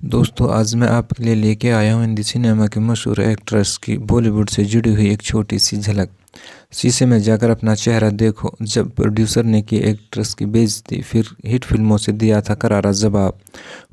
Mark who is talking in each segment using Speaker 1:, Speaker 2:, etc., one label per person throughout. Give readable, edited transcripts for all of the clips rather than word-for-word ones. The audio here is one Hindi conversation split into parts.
Speaker 1: दोस्तों आज मैं आपके लिए लेके आया हूँ हिंदी सिनेमा की मशहूर एक्ट्रेस की बॉलीवुड से जुड़ी हुई एक छोटी सी झलक। शीशे में जाकर अपना चेहरा देखो। जब प्रोड्यूसर ने की एक्ट्रेस की बेइज्जती, फिर हिट फिल्मों से दिया था करारा जवाब।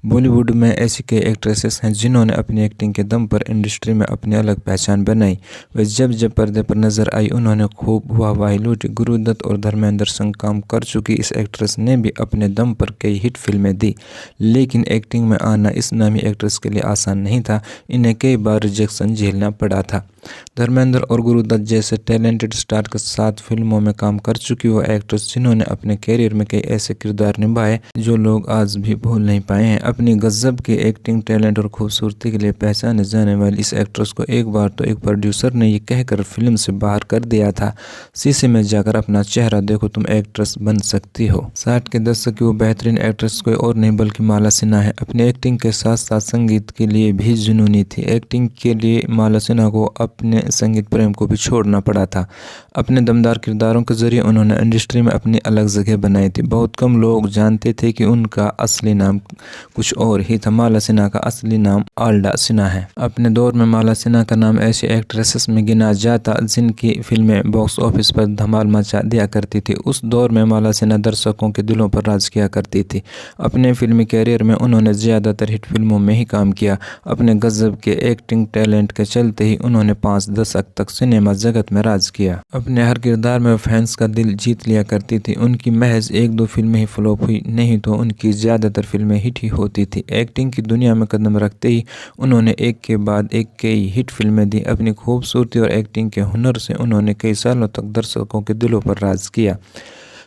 Speaker 1: बॉलीवुड में ऐसी कई एक्ट्रेसेस हैं जिन्होंने अपनी एक्टिंग के दम पर इंडस्ट्री में अपनी अलग पहचान बनाई। वे जब जब पर्दे पर नजर आई उन्होंने खूब वाहवाही लूटी। गुरु दत्त और धर्मेंद्र संग काम कर चुकी इस एक्ट्रेस ने भी अपने दम पर कई हिट फिल्में दी, लेकिन एक्टिंग में आना इस नामी एक्ट्रेस के लिए आसान नहीं था। इन्हें कई बार रिजेक्शन झेलना पड़ा था। धर्मेंद्र और गुरु दत्त जैसे टैलेंटेड स्टार के साथ फिल्मों में काम कर चुकी वो एक्ट्रेस जिन्होंने अपने कैरियर में कई ऐसे किरदार निभाए जो लोग आज भी भूल नहीं पाए हैं। अपनी गजब की एक्टिंग, टैलेंट और खूबसूरती के लिए पहचाने जाने वाली इस एक्ट्रेस को एक बार तो एक प्रोड्यूसर ने ये कहकर फिल्म से बाहर कर दिया था, शीशे में जाकर अपना चेहरा देखो, तुम एक्ट्रेस बन सकती हो। 60 के दशक की वो बेहतरीन एक्ट्रेस कोई और नहीं बल्कि माला सिन्हा है। अपनी एक्टिंग के साथ साथ संगीत के लिए भी जुनूनी थी। एक्टिंग के लिए माला सिन्हा को अपने संगीत प्रेम को भी छोड़ना पड़ा था। अपने दमदार किरदारों के जरिए उन्होंने इंडस्ट्री में अपनी अलग जगह बनाई थी। बहुत कम लोग जानते थे कि उनका असली नाम कुछ और ही था। माला सिन्हा का असली नाम आल्डा सिन्हा है। अपने दौर में माला सिन्हा का नाम ऐसी एक्ट्रेसेस में गिना जाता जिनकी फिल्में बॉक्स ऑफिस पर धमाल मचा दिया करती थी। उस दौर में माला सिन्हा दर्शकों के दिलों पर राज किया करती थी। अपने फिल्मी कैरियर में उन्होंने ज़्यादातर हिट फिल्मों में ही काम किया। अपने गजब के एक्टिंग टैलेंट के चलते ही उन्होंने 5 दशक तक सिनेमा जगत में राज किया। अपने हर किरदार में फैंस का दिल जीत लिया करती थी। उनकी महज 1-2 फिल्में ही फ्लॉप हुई, नहीं तो उनकी ज़्यादातर फिल्में हिट ही होती थी। एक्टिंग की दुनिया में कदम रखते ही उन्होंने एक के बाद एक कई हिट फिल्में दी। अपनी खूबसूरती और एक्टिंग के हुनर से उन्होंने कई सालों तक दर्शकों के दिलों पर राज किया।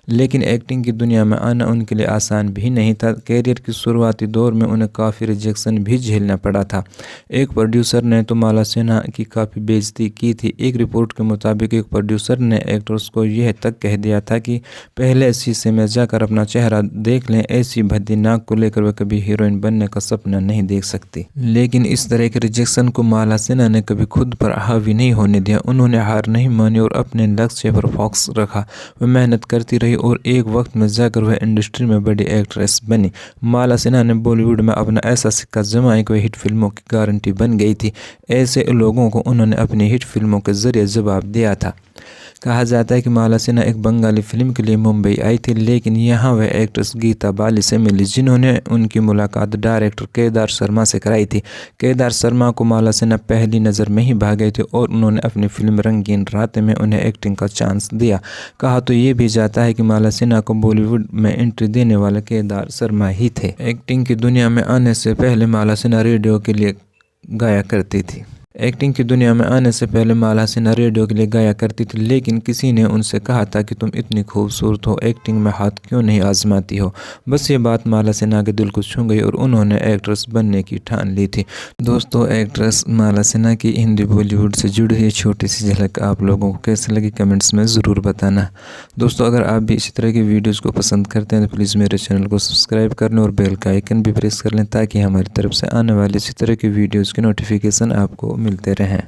Speaker 1: लेकिन एक्टिंग की दुनिया में आना उनके लिए आसान भी नहीं था। कैरियर की शुरुआती दौर में उन्हें काफ़ी रिजेक्शन भी झेलना पड़ा था। एक प्रोड्यूसर ने तो माला सिन्हा की काफ़ी बेइज्जती की थी। एक रिपोर्ट के मुताबिक एक प्रोड्यूसर ने एक्ट्रेस को यह तक कह दिया था कि पहले शीशे में जाकर अपना चेहरा देख लें, ऐसी भद्दी नाक को लेकर वह कभी हीरोइन बनने का सपना नहीं देख सकती। लेकिन इस तरह के रिजेक्शन को माला सिन्हा ने कभी खुद पर हावी नहीं होने दिया। उन्होंने हार नहीं मानी और अपने लक्ष्य पर फोकस रखा। वह मेहनत करती रही और एक वक्त में जाकर वह इंडस्ट्री में बड़ी एक्ट्रेस बनी। माला सिन्हा ने बॉलीवुड में अपना ऐसा सिक्का जमाया कि वह हिट फिल्मों की गारंटी बन गई थी। ऐसे लोगों को उन्होंने अपनी हिट फिल्मों के जरिए जवाब दिया था। कहा जाता है कि माला सिन्हा एक बंगाली फिल्म के लिए मुंबई आई थी, लेकिन यहाँ वह एक्ट्रेस गीता बाली से मिली जिन्होंने उनकी मुलाकात डायरेक्टर केदार शर्मा से कराई थी। केदार शर्मा को माला सिन्हा पहली नज़र में ही भा गए थे और उन्होंने अपनी फिल्म रंगीन रातें में उन्हें एक्टिंग का चांस दिया। कहा तो ये भी जाता है कि माला सिन्हा को बॉलीवुड में एंट्री देने वाले केदार शर्मा ही थे। एक्टिंग की दुनिया में आने से पहले माला सिन्हा रेडियो के लिए गाया करती थी। एक्टिंग की दुनिया में आने से पहले माला सिन्हा रेडियो के लिए गाया करती थी, लेकिन किसी ने उनसे कहा था कि तुम इतनी खूबसूरत हो, एक्टिंग में हाथ क्यों नहीं आजमाती हो। बस ये बात माला सिन्हा के दिल को छू गई और उन्होंने एक्ट्रेस बनने की ठान ली थी। दोस्तों, एक्ट्रेस माला सिन्हा की हिंदी बॉलीवुड से जुड़ी हुई छोटी सी झलक आप लोगों को कैसे लगी कमेंट्स में ज़रूर बताना। दोस्तों, अगर आप भी इसी तरह की वीडियोज़ को पसंद करते हैं तो प्लीज़ मेरे चैनल को सब्सक्राइब कर लें और बेल का आइकन भी प्रेस कर लें ताकि हमारी तरफ से आने वाली इसी तरह की वीडियोज़ की नोटिफिकेशन आपको मिलते रहें।